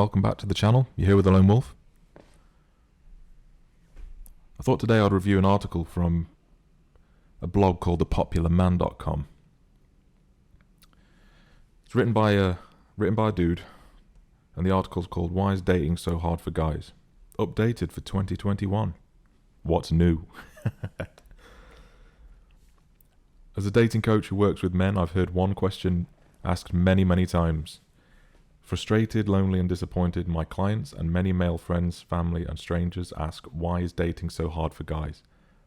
welcome back to the channel. You're here with the Lone Wolf. I thought today I'd review an article from a blog called thepopularman.com. It's written by a dude, and the article's called "Why is Dating So Hard for Guys?" Updated for 2021. What's new? As a dating coach who works with men, I've heard one question asked many, many times. Frustrated, lonely and disappointed, my clients and many male friends, family and strangers ask, why is dating so hard for guys?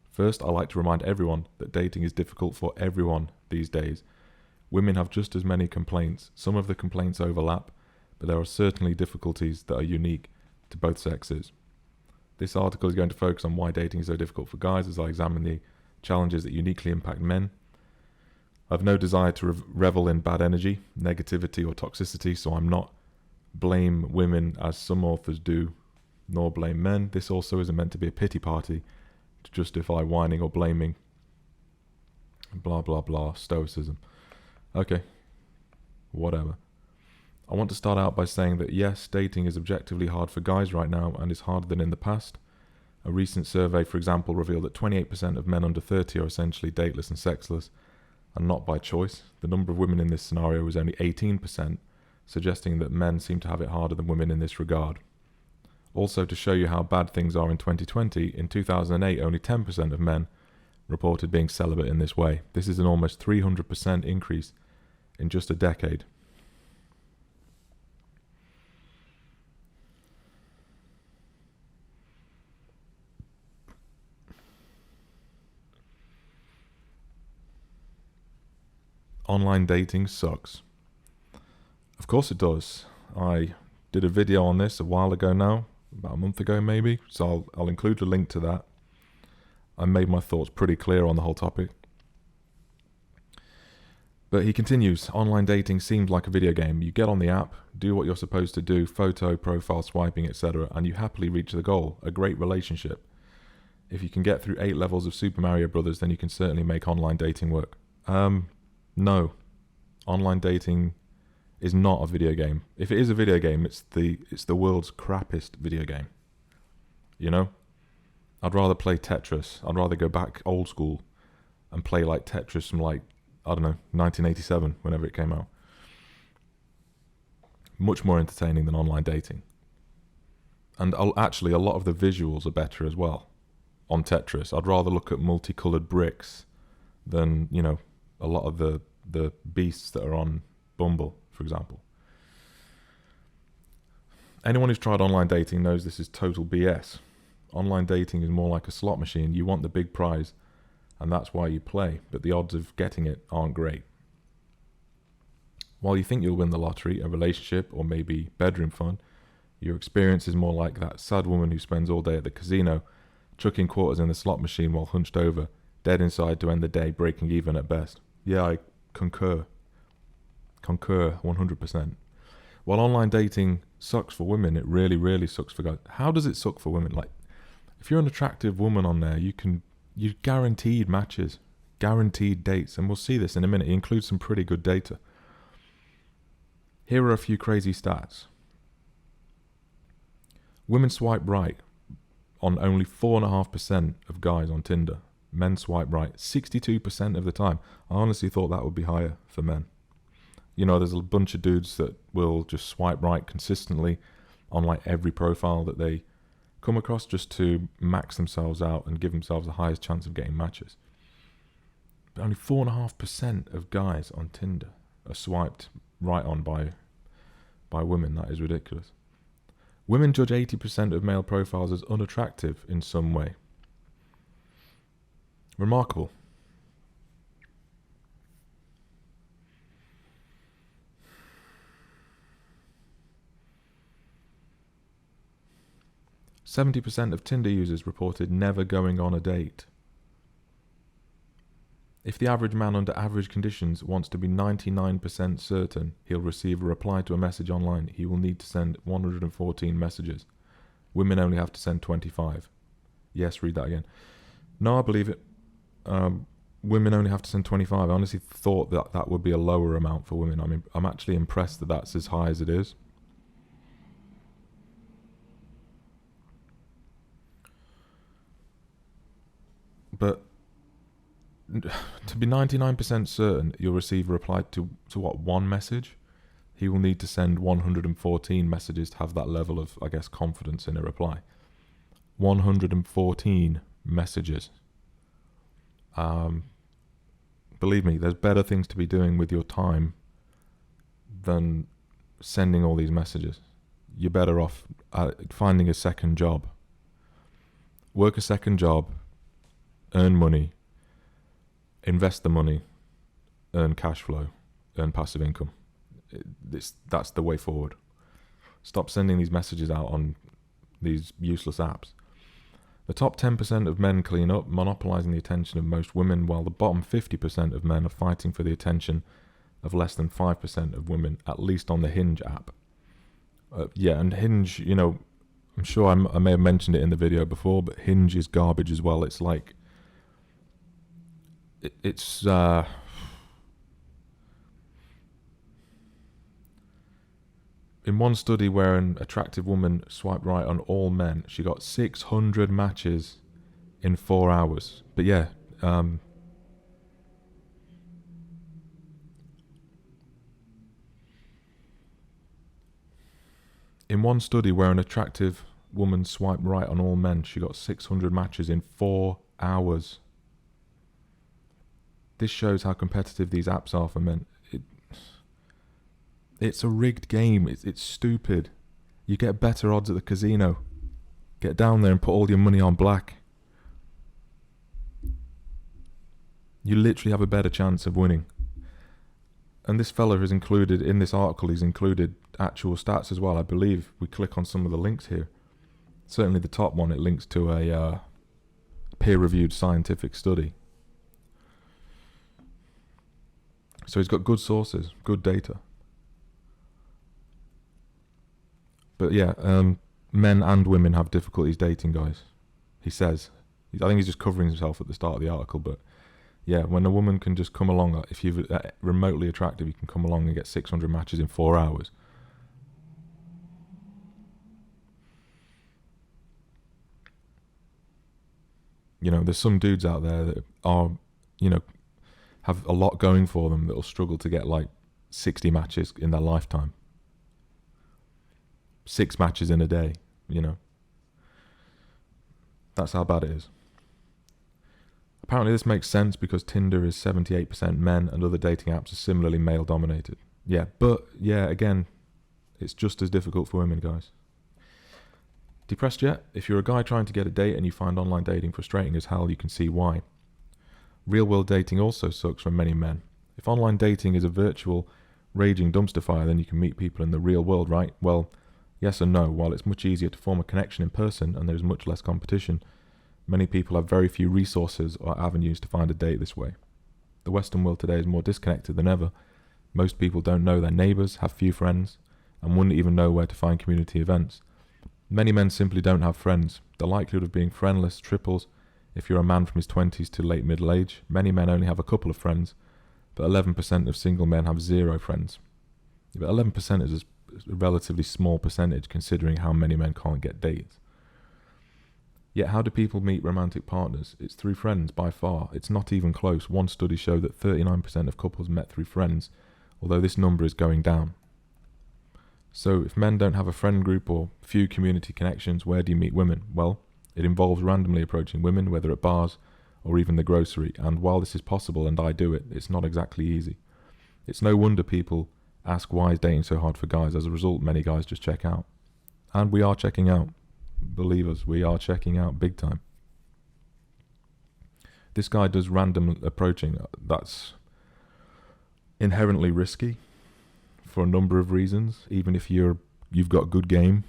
First, I like to remind everyone that dating is difficult for everyone these days. Women have just as many complaints. Some of the complaints overlap, but there are certainly difficulties that are unique to both sexes. This article is going to focus on why dating is so difficult for guys as I examine the challenges that uniquely impact men. I have no desire to revel in bad energy, negativity or toxicity, so I'm not blame women as some authors do, nor blame men. This also isn't meant to be a pity party to justify whining or blaming. Blah blah blah, stoicism. Okay, whatever. I want to start out by saying that yes, dating is objectively hard for guys right now and is harder than in the past. A recent survey, for example, revealed that 28% of men under 30 are essentially dateless and sexless, and not by choice. The number of women in this scenario was only 18%, suggesting that men seem to have it harder than women in this regard. Also, to show you how bad things are in 2020, in 2008 only 10% of men reported being celibate in this way. This is an almost 300% increase in just a decade. Online dating sucks. Of course it does. I did a video on this a while ago now, about a month ago maybe, so I'll include a link to that. I made my thoughts pretty clear on the whole topic. But he continues, online dating seems like a video game. You get on the app, do what you're supposed to do, photo, profile, swiping, etc., and you happily reach the goal, a great relationship. If you can get through 8 levels of Super Mario Brothers, then you can certainly make online dating work. No, online dating is not a video game. If it is a video game, it's the world's crappiest video game. You know? I'd rather play Tetris. I'd rather go back old school and play like Tetris from like, I don't know, 1987, whenever it came out. Much more entertaining than online dating. And actually, a lot of the visuals are better as well on Tetris. I'd rather look at multicolored bricks than, you know, a lot of the beasts that are on Bumble, for example. Anyone who's tried online dating knows this is total BS. Online dating is more like a slot machine. You want the big prize, and that's why you play, but the odds of getting it aren't great. While you think you'll win the lottery, a relationship, or maybe bedroom fun, your experience is more like that sad woman who spends all day at the casino, chucking quarters in the slot machine while hunched over, dead inside to end the day, breaking even at best. Yeah, I concur 100%. While online dating sucks for women, it really, really sucks for guys. How does it suck for women? Like, if you're an attractive woman on there, you're guaranteed matches, guaranteed dates, and we'll see this in a minute. It includes some pretty good data. Here are a few crazy stats. Women swipe right on only 4.5% of guys on Tinder. Men swipe right 62% of the time. I honestly thought that would be higher for men. You know, there's a bunch of dudes that will just swipe right consistently on like every profile that they come across just to max themselves out and give themselves the highest chance of getting matches. But only 4.5% of guys on Tinder are swiped right on by women. That is ridiculous. Women judge 80% of male profiles as unattractive in some way. Remarkable. %70 of Tinder users reported never going on a date. If the average man under average conditions wants to be 99% certain he'll receive a reply to a message online, he will need to send 114 messages. Women only have to send 25. Yes, read that again. No, I believe it. Women only have to send 25. I honestly thought that would be a lower amount for women. I mean, I'm actually impressed that that's as high as it is. But to be 99% certain you'll receive a reply to what, one message, he will need to send 114 messages to have that level of, I guess, confidence in a reply. 114 messages. Believe me, there's better things to be doing with your time than sending all these messages. You're better off finding a second job. Work a second job, earn money, invest the money, earn cash flow, earn passive income. That's the way forward. Stop sending these messages out on these useless apps. The top 10% of men clean up, monopolizing the attention of most women, while the bottom 50% of men are fighting for the attention of less than 5% of women, at least on the Hinge app. And Hinge, I'm sure I may have mentioned it in the video before, but Hinge is garbage as well. It's like, it's in one study where an attractive woman swiped right on all men, she got 600 matches in 4 hours. But yeah, in one study where an attractive woman swiped right on all men, she got 600 matches in 4 hours. This shows how competitive these apps are for men. It's a rigged game. It's stupid. You get better odds at the casino. Get down there and put all your money on black. You literally have a better chance of winning. And this fella has included, in this article, he's included actual stats as well. I believe we click on some of the links here. Certainly the top one, it links to a peer-reviewed scientific study. So he's got good sources, good data. But yeah, men and women have difficulties dating, guys. He says. I think he's just covering himself at the start of the article, but yeah, when a woman can just come along, if you're remotely attractive, you can come along and get 600 matches in 4 hours. There's some dudes out there that are, have a lot going for them that will struggle to get like 60 matches in their lifetime. 6 matches in a day, That's how bad it is. Apparently this makes sense because Tinder is 78% men and other dating apps are similarly male dominated. Again, it's just as difficult for women, guys. Depressed yet? If you're a guy trying to get a date and you find online dating frustrating as hell, you can see why. Real world dating also sucks for many men. If online dating is a virtual, raging dumpster fire, then you can meet people in the real world, right? Well, yes and no. While it's much easier to form a connection in person and there's much less competition, many people have very few resources or avenues to find a date this way. The Western world today is more disconnected than ever. Most people don't know their neighbours, have few friends, and wouldn't even know where to find community events. Many men simply don't have friends. The likelihood of being friendless triples if you're a man from his 20s to late middle age. Many men only have a couple of friends, but 11% of single men have 0 friends. But 11% is a relatively small percentage considering how many men can't get dates. Yet how do people meet romantic partners? It's through friends by far. It's not even close. One study showed that 39% of couples met through friends, although this number is going down. So if men don't have a friend group or few community connections, where do you meet women? Well, it involves randomly approaching women, whether at bars or even the grocery. And while this is possible and I do it, it's not exactly easy. It's no wonder people ask why is dating so hard for guys. As a result, many guys just check out. And we are checking out. Believe us, we are checking out big time. This guy does random approaching. That's inherently risky for a number of reasons. Even if you've got good game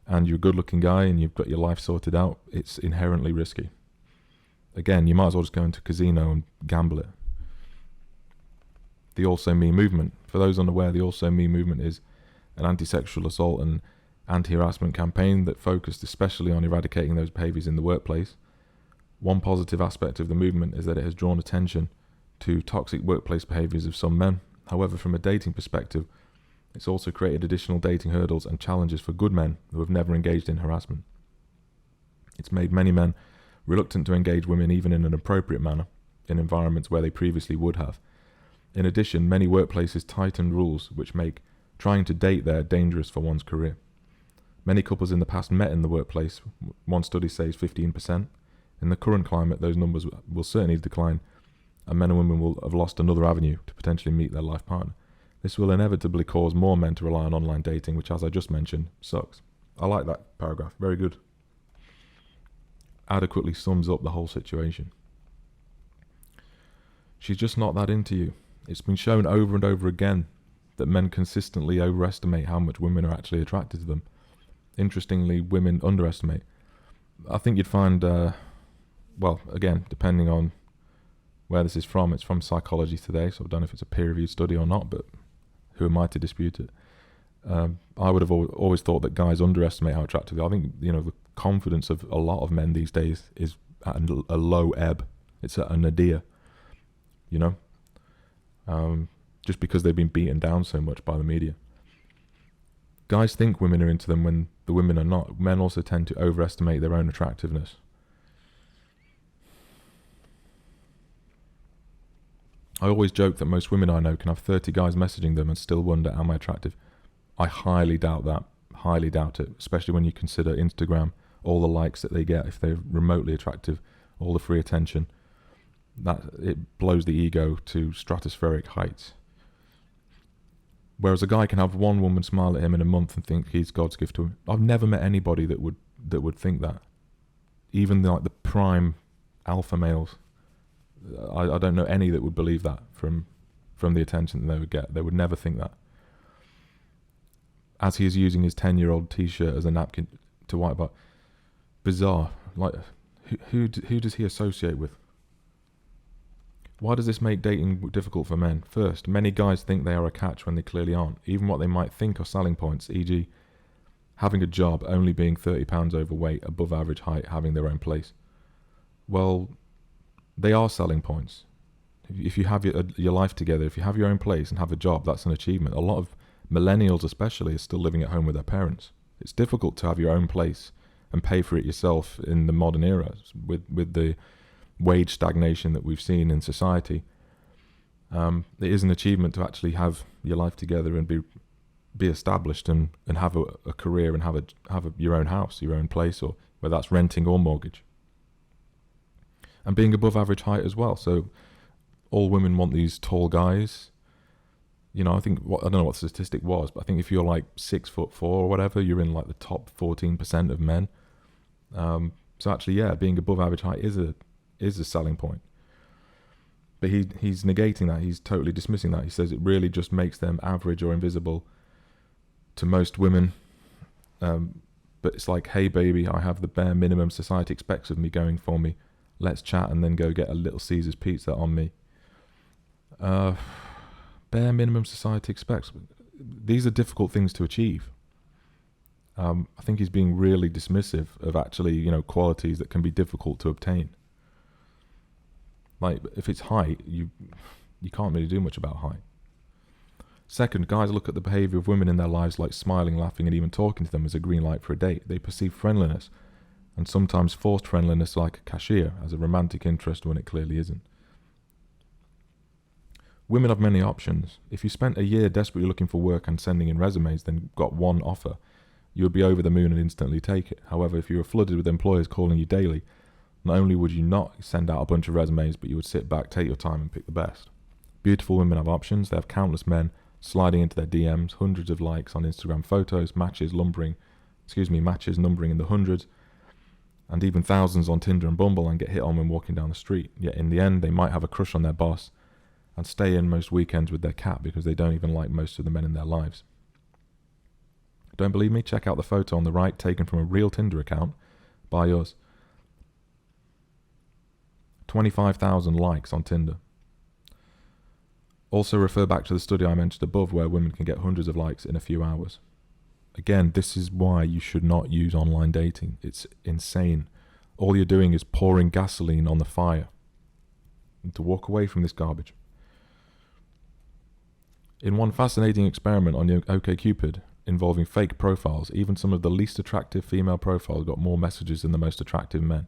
and you're a good looking guy and you've got your life sorted out, it's inherently risky. Again, you might as well just go into a casino and gamble it. The Also Me movement. For those unaware, the Also Me movement is an anti-sexual assault and anti-harassment campaign that focused especially on eradicating those behaviours in the workplace. One positive aspect of the movement is that it has drawn attention to toxic workplace behaviours of some men. However, from a dating perspective, it's also created additional dating hurdles and challenges for good men who have never engaged in harassment. It's made many men reluctant to engage women even in an appropriate manner in environments where they previously would have. In addition, many workplaces tighten rules which make trying to date there dangerous for one's career. Many couples in the past met in the workplace. One study says 15%. In the current climate, those numbers will certainly decline, and men and women will have lost another avenue to potentially meet their life partner. This will inevitably cause more men to rely on online dating, which, as I just mentioned, sucks. I like that paragraph. Very good. Adequately sums up the whole situation. She's just not that into you. It's been shown over and over again that men consistently overestimate how much women are actually attracted to them. Interestingly, women underestimate. I think you'd find, well, again, depending on where this is from, it's from Psychology Today, so I don't know if it's a peer-reviewed study or not, but who am I to dispute it? I would have always thought that guys underestimate how attractive they are. I think, the confidence of a lot of men these days is at a low ebb. It's at a nadir, just because they've been beaten down so much by the media. Guys think women are into them when the women are not. Men also tend to overestimate their own attractiveness. I always joke that most women I know can have 30 guys messaging them and still wonder, am I attractive? I highly doubt that. Highly doubt it, especially when you consider Instagram, all the likes that they get if they're remotely attractive, all the free attention. That it blows the ego to stratospheric heights. Whereas a guy can have one woman smile at him in a month and think he's God's gift to him. I've never met anybody that would think that. Even the prime alpha males. I don't know any that would believe that from the attention that they would get. They would never think that. As he is using his 10-year-old T-shirt as a napkin to wipe out. Bizarre. Like, who does he associate with? Why does this make dating difficult for men? First, many guys think they are a catch when they clearly aren't. Even what they might think are selling points, e.g. having a job, only being 30 pounds overweight, above average height, having their own place. Well, they are selling points. If you have your life together, if you have your own place and have a job, that's an achievement. A lot of millennials especially are still living at home with their parents. It's difficult to have your own place and pay for it yourself in the modern era with the wage stagnation that we've seen in society. It is an achievement to actually have your life together and be established and have a career and have your own house, your own place, or whether that's renting or mortgage. And being above average height as well. So all women want these tall guys. I think, I don't know what the statistic was, but I think if you're like 6'4" or whatever, you're in like the top 14% of men. So actually, yeah, being above average height is a selling point. But he's negating that. He's totally dismissing that. He says it really just makes them average or invisible to most women. But it's like, hey baby, I have the bare minimum society expects of me going for me. Let's chat and then go get a Little Caesars pizza on me. Bare minimum society expects. These are difficult things to achieve. I think he's being really dismissive of actually, qualities that can be difficult to obtain. Like, if it's height, you can't really do much about height. Second, guys look at the behaviour of women in their lives like smiling, laughing, and even talking to them as a green light for a date. They perceive friendliness, and sometimes forced friendliness like a cashier, as a romantic interest when it clearly isn't. Women have many options. If you spent a year desperately looking for work and sending in resumes, then got one offer, you would be over the moon and instantly take it. However, if you were flooded with employers calling you daily, not only would you not send out a bunch of resumes, but you would sit back, take your time and pick the best. Beautiful women have options. They have countless men sliding into their DMs, hundreds of likes on Instagram photos, matches numbering in the hundreds, and even thousands on Tinder and Bumble, and get hit on when walking down the street. Yet in the end, they might have a crush on their boss and stay in most weekends with their cat because they don't even like most of the men in their lives. Don't believe me? Check out the photo on the right, taken from a real Tinder account by us. 25,000 likes on Tinder. Also refer back to the study I mentioned above where women can get hundreds of likes in a few hours. Again, this is why you should not use online dating. It's insane. All you're doing is pouring gasoline on the fire. You need to walk away from this garbage. In one fascinating experiment on OkCupid involving fake profiles, even some of the least attractive female profiles got more messages than the most attractive men.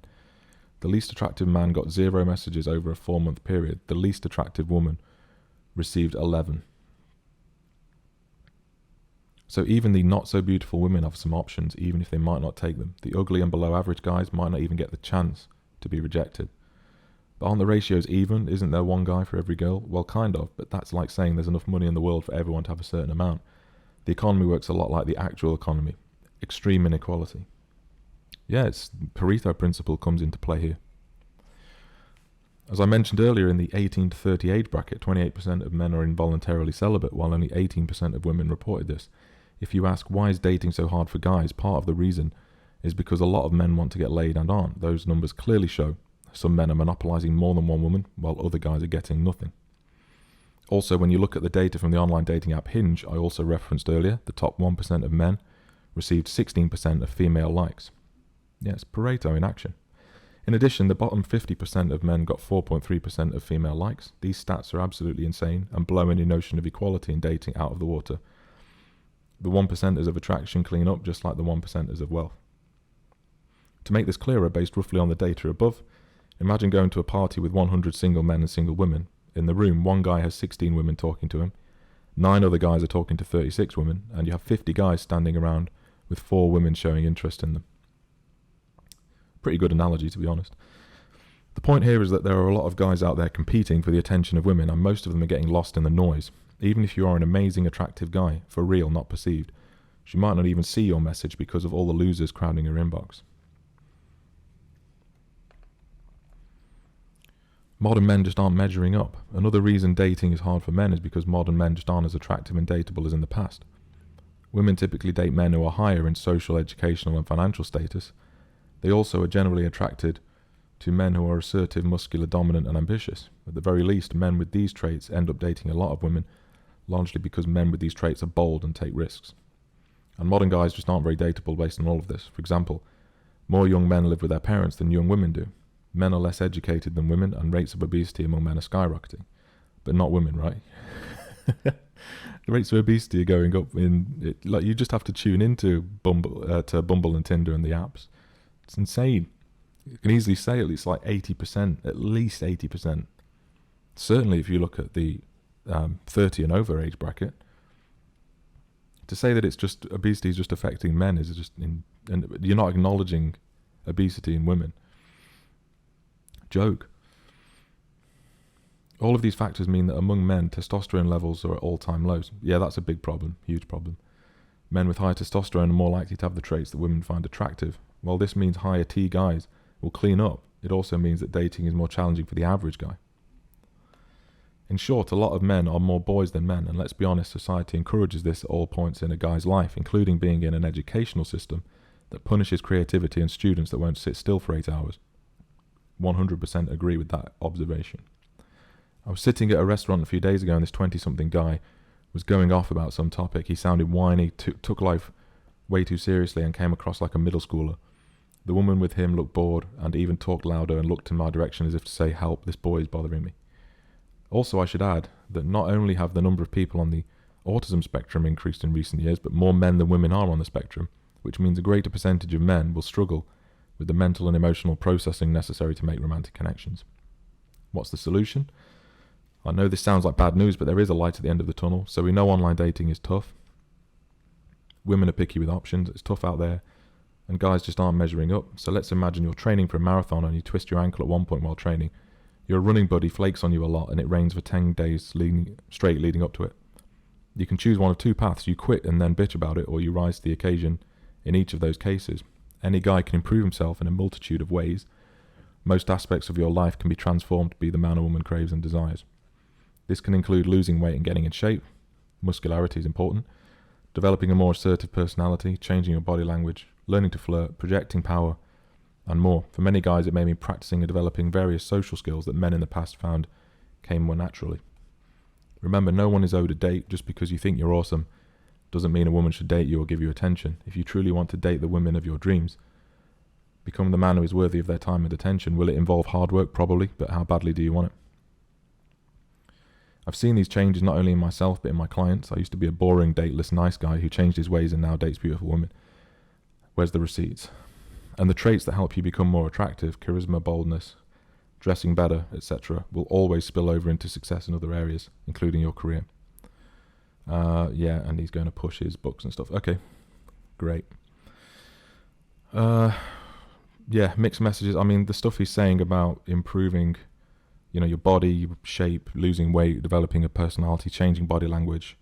The least attractive man got 0 messages over a 4-month period. The least attractive woman received 11. So even the not so beautiful women have some options, even if they might not take them. The ugly and below average guys might not even get the chance to be rejected. But aren't the ratios even? Isn't there one guy for every girl? Well, kind of, but that's like saying there's enough money in the world for everyone to have a certain amount. The economy works a lot like the actual economy. Extreme inequality. Yeah, it's Pareto principle comes into play here. As I mentioned earlier, in the 18 to 30 age bracket, 28% of men are involuntarily celibate, while only 18% of women reported this. If you ask, why is dating so hard for guys, part of the reason is because a lot of men want to get laid and aren't. Those numbers clearly show some men are monopolizing more than one woman, while other guys are getting nothing. Also, when you look at the data from the online dating app Hinge, I also referenced earlier, the top 1% of men received 16% of female likes. Yes, Pareto in action. In addition, the bottom 50% of men got 4.3% of female likes. These stats are absolutely insane and blow any notion of equality in dating out of the water. The 1%ers of attraction clean up just like the 1%ers of wealth. To make this clearer, based roughly on the data above, imagine going to a party with 100 single men and single women. In the room, one guy has 16 women talking to him, 9 other guys are talking to 36 women, and you have 50 guys standing around with 4 women showing interest in them. Pretty good analogy, to be honest. The point here is that there are a lot of guys out there competing for the attention of women, and most of them are getting lost in the noise. Even if you are an amazing, attractive guy, for real, not perceived, she might not even see your message because of all the losers crowding her inbox. Modern men just aren't measuring up. Another reason dating is hard for men is because modern men just aren't as attractive and dateable as in the past. Women typically date men who are higher in social, educational and financial status. They also are generally attracted to men who are assertive, muscular, dominant and ambitious. At the very least, men with these traits end up dating a lot of women, largely because men with these traits are bold and take risks. And modern guys just aren't very dateable based on all of this. For example, more young men live with their parents than young women do. Men are less educated than women, and rates of obesity among men are skyrocketing. But not women, right? The rates of obesity are going up like you just have to tune into Bumble and Tinder and the apps. It's insane. You can easily say at least like 80%, at least 80%. Certainly if you look at the 30 and over age bracket. To say that it's just obesity is just affecting men is just and you're not acknowledging obesity in women. Joke. All of these factors mean that among men, testosterone levels are at all-time lows. Yeah, that's a big problem, huge problem. Men with high testosterone are more likely to have the traits that women find attractive. While this means higher T guys will clean up, it also means that dating is more challenging for the average guy. In short, a lot of men are more boys than men, and let's be honest, society encourages this at all points in a guy's life, including being in an educational system that punishes creativity and students that won't sit still for 8 hours. 100% agree with that observation. I was sitting at a restaurant a few days ago and this 20-something guy was going off about some topic. He sounded whiny, took life way too seriously and came across like a middle schooler. The woman with him looked bored and even talked louder and looked in my direction as if to say, "Help, this boy is bothering me." Also, I should add that not only have the number of people on the autism spectrum increased in recent years, but more men than women are on the spectrum, which means a greater percentage of men will struggle with the mental and emotional processing necessary to make romantic connections. What's the solution? I know this sounds like bad news, but there is a light at the end of the tunnel. So we know online dating is tough. Women are picky with options. It's tough out there. And guys just aren't measuring up. So let's imagine you're training for a marathon and you twist your ankle at one point while training. Your running buddy flakes on you a lot and it rains for 10 days straight leading up to it. You can choose one of two paths. You quit and then bitch about it, or you rise to the occasion in each of those cases. Any guy can improve himself in a multitude of ways. Most aspects of your life can be transformed to be the man a woman craves and desires. This can include losing weight and getting in shape. Muscularity is important. Developing a more assertive personality, changing your body language, learning to flirt, projecting power, and more. For many guys, it may mean practicing and developing various social skills that men in the past found came more naturally. Remember, no one is owed a date. Just because you think you're awesome doesn't mean a woman should date you or give you attention. If you truly want to date the women of your dreams, become the man who is worthy of their time and attention. Will it involve hard work? Probably, but how badly do you want it? I've seen these changes not only in myself, but in my clients. I used to be a boring, dateless, nice guy who changed his ways and now dates beautiful women. Where's the receipts? And the traits that help you become more attractive, charisma, boldness, dressing better, etc., will always spill over into success in other areas, including your career. Yeah, and he's going to push his books and stuff. Okay, great. Yeah, mixed messages. I mean, the stuff he's saying about improving, your body shape, losing weight, developing a personality, changing body language,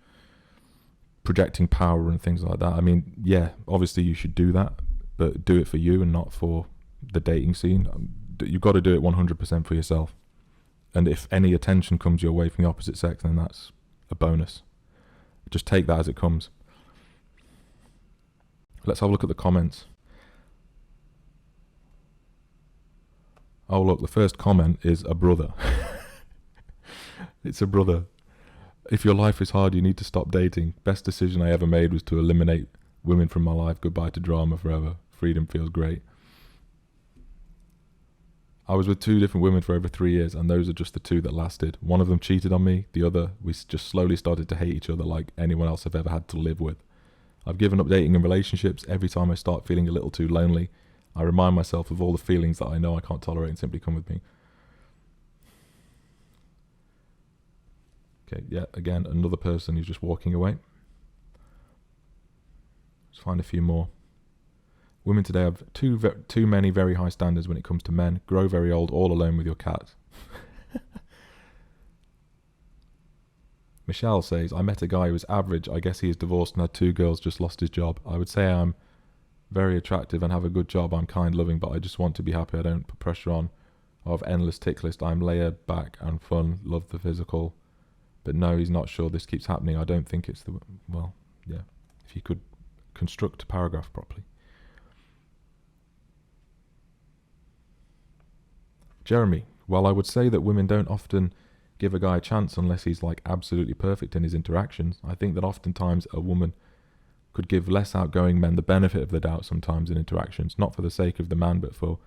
projecting power and things like that. I mean, yeah, obviously you should do that, but do it for you and not for the dating scene. You've got to do it 100% for yourself. And if any attention comes your way from the opposite sex, then that's a bonus. Just take that as it comes. Let's have a look at the comments. Oh, look, the first comment is a brother. It's a brother. If your life is hard, you need to stop dating. Best decision I ever made was to eliminate women from my life. Goodbye to drama forever. Freedom feels great. I was with 2 different women for over 3 years, and those are just the 2 that lasted. One of them cheated on me. The other, we just slowly started to hate each other like anyone else I've ever had to live with. I've given up dating and relationships. Every time I start feeling a little too lonely, I remind myself of all the feelings that I know I can't tolerate and simply come with me. Okay, yeah, again, another person who's just walking away. Let's find a few more. Women today have too many very high standards when it comes to men. Grow very old all alone with your cat. Michelle says, I met a guy who was average. I guess he is divorced and had 2 girls, just lost his job. I would say I'm very attractive and have a good job. I'm kind, loving, but I just want to be happy. I don't put pressure on. I have endless tick list. I'm laid back and fun. Love the physical. But no, he's not sure this keeps happening. I don't think it's the... Well, yeah. If you could construct a paragraph properly. Jeremy, while I would say that women don't often give a guy a chance unless he's like absolutely perfect in his interactions, I think that oftentimes a woman could give less outgoing men the benefit of the doubt sometimes in interactions, not for the sake of the man, but for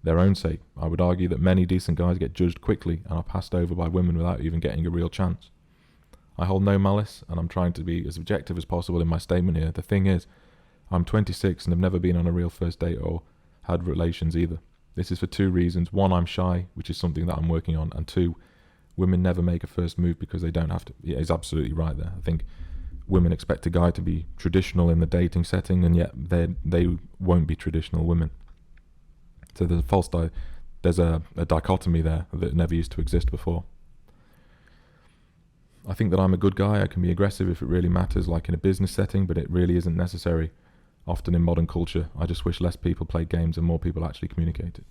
their own sake. I would argue that many decent guys get judged quickly and are passed over by women without even getting a real chance. I hold no malice, and I'm trying to be as objective as possible in my statement here. The thing is, I'm 26 and have never been on a real first date or had relations either. This is for 2 reasons. 1, I'm shy, which is something that I'm working on, and 2, women never make a first move because they don't have to. Yeah, he's absolutely right there. I think women expect a guy to be traditional in the dating setting, and yet they won't be traditional women. So there's a dichotomy there that never used to exist before. I think that I'm a good guy. I can be aggressive if it really matters, like in a business setting, but it really isn't necessary. Often in modern culture, I just wish less people played games and more people actually communicated.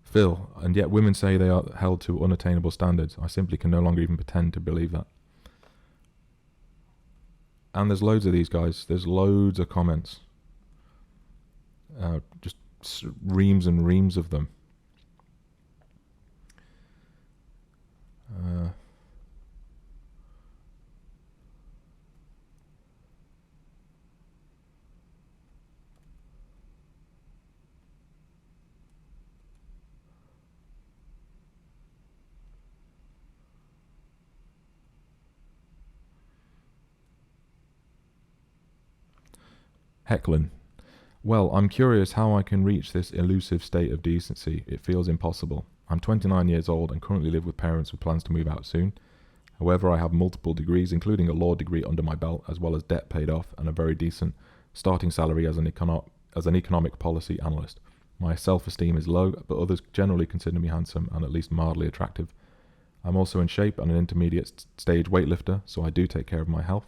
Phil, and yet women say they are held to unattainable standards. I simply can no longer even pretend to believe that. And there's loads of these guys. There's loads of comments. Just reams and reams of them. Hecklen. Well, I'm curious how I can reach this elusive state of decency. It feels impossible. I'm 29 years old and currently live with parents with plans to move out soon. However, I have multiple degrees, including a law degree under my belt, as well as debt paid off and a very decent starting salary as an economic policy analyst. My self-esteem is low, but others generally consider me handsome and at least mildly attractive. I'm also in shape and an intermediate stage weightlifter, so I do take care of my health.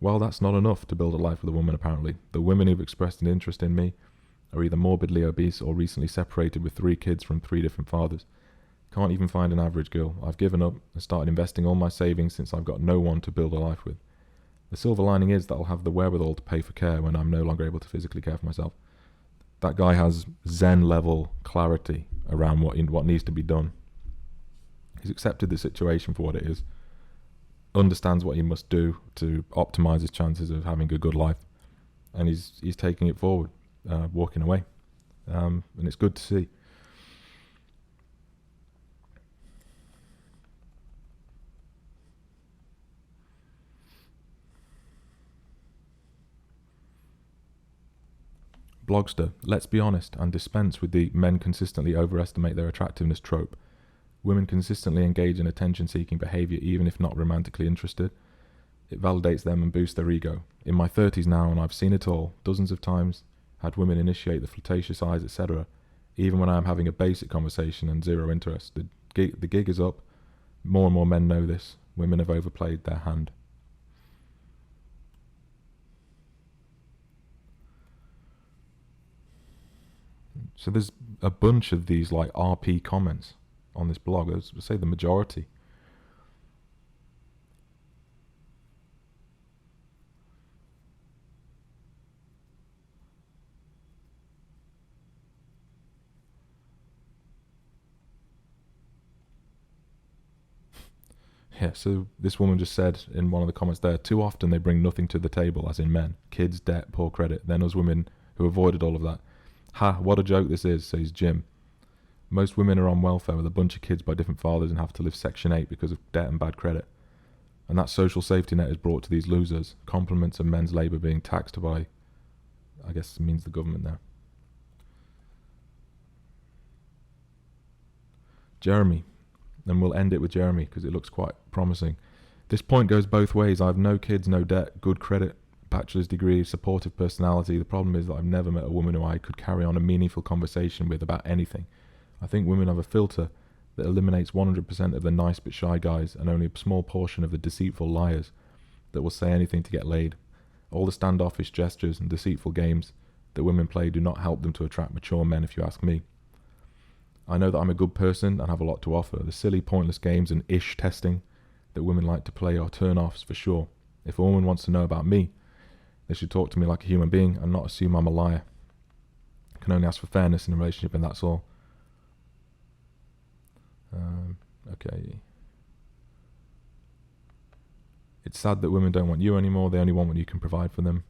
Well, that's not enough to build a life with a woman, apparently. The women who've expressed an interest in me are either morbidly obese or recently separated with 3 kids from 3 different fathers. Can't even find an average girl. I've given up and started investing all my savings since I've got no one to build a life with. The silver lining is that I'll have the wherewithal to pay for care when I'm no longer able to physically care for myself. That guy has Zen-level clarity around what needs to be done. He's accepted the situation for what it is, understands what he must do to optimize his chances of having a good life, and he's taking it forward, walking away, and it's good to see. Blogster, let's be honest and dispense with the men consistently overestimate their attractiveness trope. Women consistently engage in attention-seeking behaviour even if not romantically interested. It validates them and boosts their ego. In my 30s now, and I've seen it all, dozens of times, had women initiate the flirtatious eyes, etc., even when I am having a basic conversation and zero interest. The gig is up. More and more men know this. Women have overplayed their hand. So there's a bunch of these like RP comments on this blog. I'd say the majority. Yeah, so this woman just said in one of the comments there, too often they bring nothing to the table, as in men. Kids, debt, poor credit. Then us women who avoided all of that. Ha, what a joke this is, says Jim. Most women are on welfare with a bunch of kids by different fathers and have to live Section 8 because of debt and bad credit. And that social safety net is brought to these losers. Compliments of men's labour being taxed by, I guess means the government there. Jeremy. And we'll end it with Jeremy because it looks quite promising. This point goes both ways. I have no kids, no debt, good credit, bachelor's degree, supportive personality. The problem is that I've never met a woman who I could carry on a meaningful conversation with about anything. I think women have a filter that eliminates 100% of the nice but shy guys and only a small portion of the deceitful liars that will say anything to get laid. All the standoffish gestures and deceitful games that women play do not help them to attract mature men, if you ask me. I know that I'm a good person and have a lot to offer. The silly, pointless games and ish testing that women like to play are turn-offs for sure. If a woman wants to know about me, they should talk to me like a human being and not assume I'm a liar. I can only ask for fairness in a relationship, and that's all. Okay. It's sad that women don't want you anymore. They only want what you can provide for them.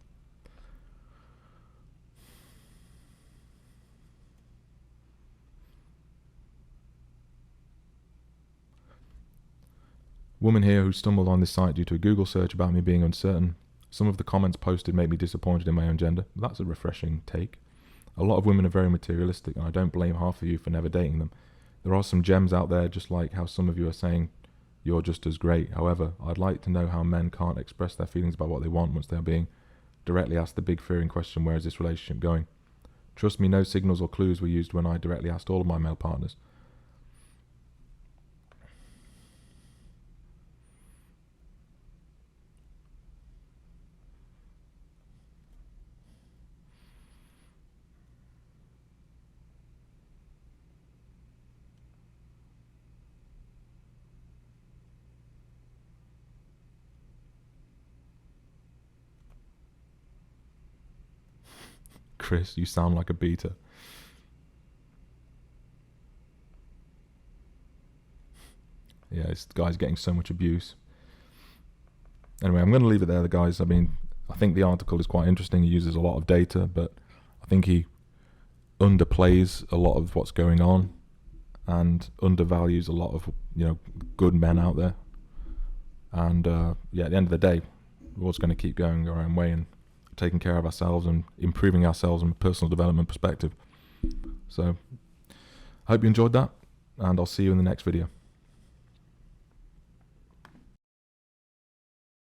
Woman here who stumbled on this site due to a Google search about me being uncertain. Some of the comments posted made me disappointed in my own gender. That's a refreshing take. A lot of women are very materialistic, and I don't blame half of you for never dating them. There are some gems out there, just like how some of you are saying you're just as great. However, I'd like to know how men can't express their feelings about what they want once they're being directly asked the big fearing question, where is this relationship going? Trust me, no signals or clues were used when I directly asked all of my male partners. Chris, you sound like a beta. Yeah, this guy's getting so much abuse. Anyway, I'm going to leave it there, guys. I mean, I think the article is quite interesting. He uses a lot of data, but I think he underplays a lot of what's going on and undervalues a lot of, good men out there. And yeah, at the end of the day, we're always going to keep going our own way and taking care of ourselves and improving ourselves from a personal development perspective. So I hope you enjoyed that, and I'll see you in the next video.